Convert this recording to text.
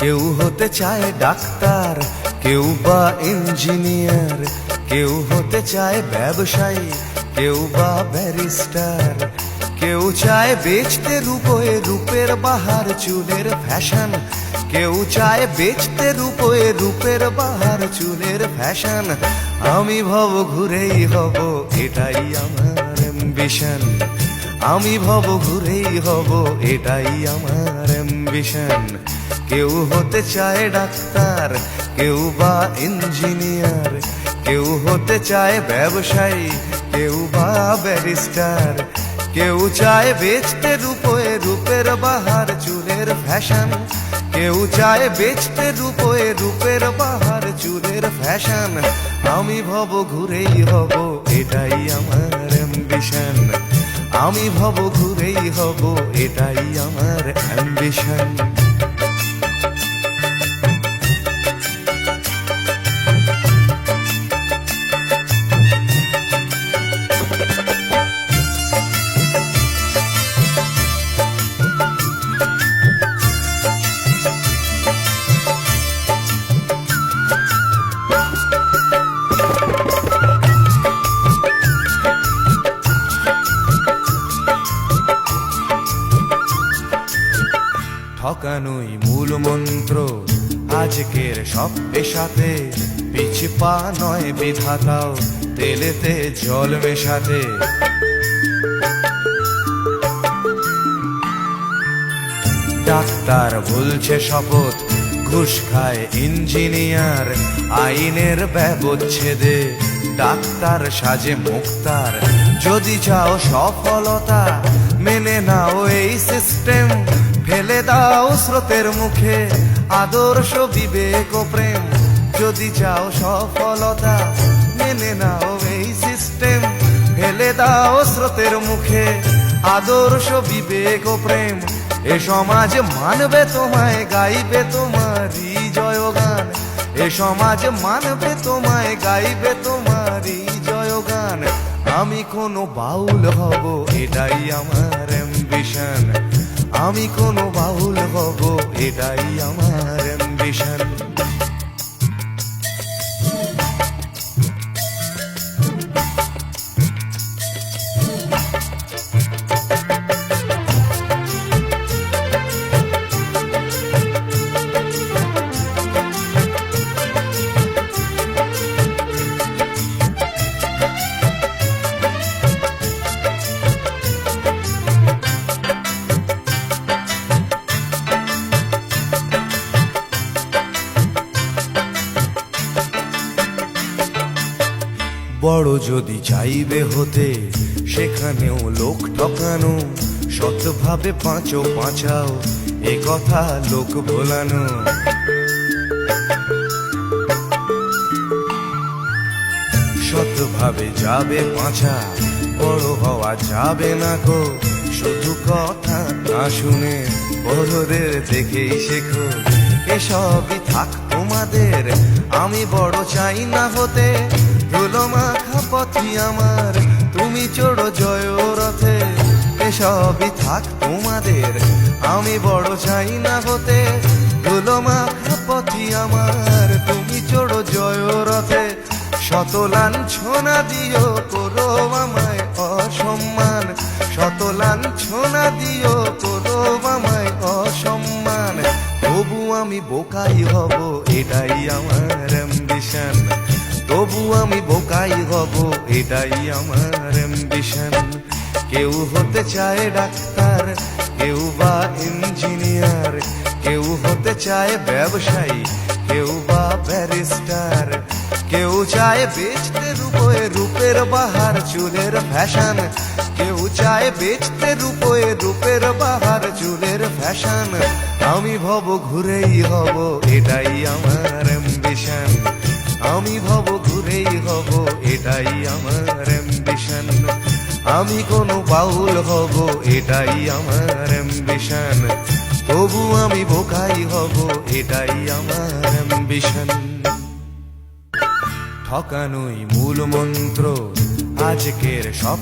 কেউ হতে চায় ডাক্তার, কেউ বা ইঞ্জিনিয়ার, কেউ হতে চায় ব্যবসায়ী, কেউ বা ব্যারিস্টার। কেউ চায় বেচতে রূপে রূপের বাহার চুলের ফ্যাশন, কেউ চায় বেচতে রূপে রূপের বাহার চুলের ফ্যাশন। আমি ভব ঘুরেই হব, এটাই আমার অ্যাম্বিশন। আমি ভব ঘুরেই হব, এটাই আমার অ্যাম্বিশন। কেউ হতে চায় ডাক্তার, কেউ বা ইঞ্জিনিয়ার, কেউ হতে চায় ব্যবসায়ী, কেউ বা ব্যারিস্টার। কেউ চায় বেচতে রূপে রূপের বাহার চুলের ফ্যাশন, কেউ চায় বেচতে রূপে রূপের বাহার চুলের ফ্যাশন। আমি ভব ঘুরেই হব, এটাই আমার অ্যাম্বিশন। আমি ভব ঘুরেই হব, এটাই আমার অ্যাম্বিশন। ঠকানোই মূল মন্ত্র আজকের সব পেশাতে, পিছে পা নয় বিধাতাও তেলেতে জল মেশাতে। ডাক্তার বলছে শপথ, ঘুষ খায় ইঞ্জিনিয়ার, আইনের ব্যবচ্ছেদে ডাক্তার সাজে মুক্তার। যদি চাও সফলতা মেনে নাও এই সিস্টেম, ফেলে দাও স্রোতের মুখে আদর্শ বিবেক ও প্রেম। যদি চাও সফলতা মেনে নাও এই সিস্টেম, ফেলে দাও স্রোতের মুখে আদর্শ বিবেক ও প্রেম। এ সমাজ মানবে তোমায়, গাইবে তোমারই জয়গান। এ সমাজ মানবে তোমায়, গাইবে তোমারই জয়গান। আমি কোনো বাউল হব, এটাই আমার অ্যাম্বিশন। আমি কোনো বাউল হব, এটাই আমার অ্যাম্বিশন। বড় যদি চাইবে হতে, সেখানেও লোক ঠকানো, সৎভাবে পাঁচো পাঁচাও, এ কথা লোক ভোলানো। সৎভাবে যাবে পাঁচা, বড় হওয়া যাবে না গো। শুধু কথা না শুনে বড়দের দেখেই শেখো। এসবই থাক তোমাদের, আমি বড় চাই না হতে। ধুলো মাখা পথি আমার, তুমি চড়ো জয় রথে। এসবই থাক তোমাদের, আমি বড় চাই না হতে। ধুলো মাখা পথি আমার, তুমি চড়ো জয় রথে। শত লাঞ্ছনা দিও, করো আমায় অসম্মান। শত লাঞ্ছনা দিও, করো আমায় অসম্মান। তবু আমি বোকাই হব, এটাই আমার অ্যাম্বিশন। তবু আমি বোকাই হব, এটাই আমার অ্যাম্বিশন। কেউ হতে চায় ডাক্তার, কেউ বা ইঞ্জিনিয়ার, কেউ হতে চায় ব্যবসায়ী, কেউ বা ব্যারিস্টার। কেউ চায় বেচতে রূপে রূপের বাহার চুলের ফ্যাশন, কেউ চায় বেচতে রূপে রূপের বাহার চুলের ফ্যাশন। আমি ভব ঘুরেই হব, এটাই আমার অ্যাম্বিশন। আমি ভব ঘুরেই হব, এটাই আমার অ্যাম্বিশন। আমি কোনো বাউল হব, এটাই আমার অ্যাম্বিশন। তবু আমি বোকাই হব, এটাই আমার অ্যাম্বিশন। ঠকানোই মূল মন্ত্র আজকের সব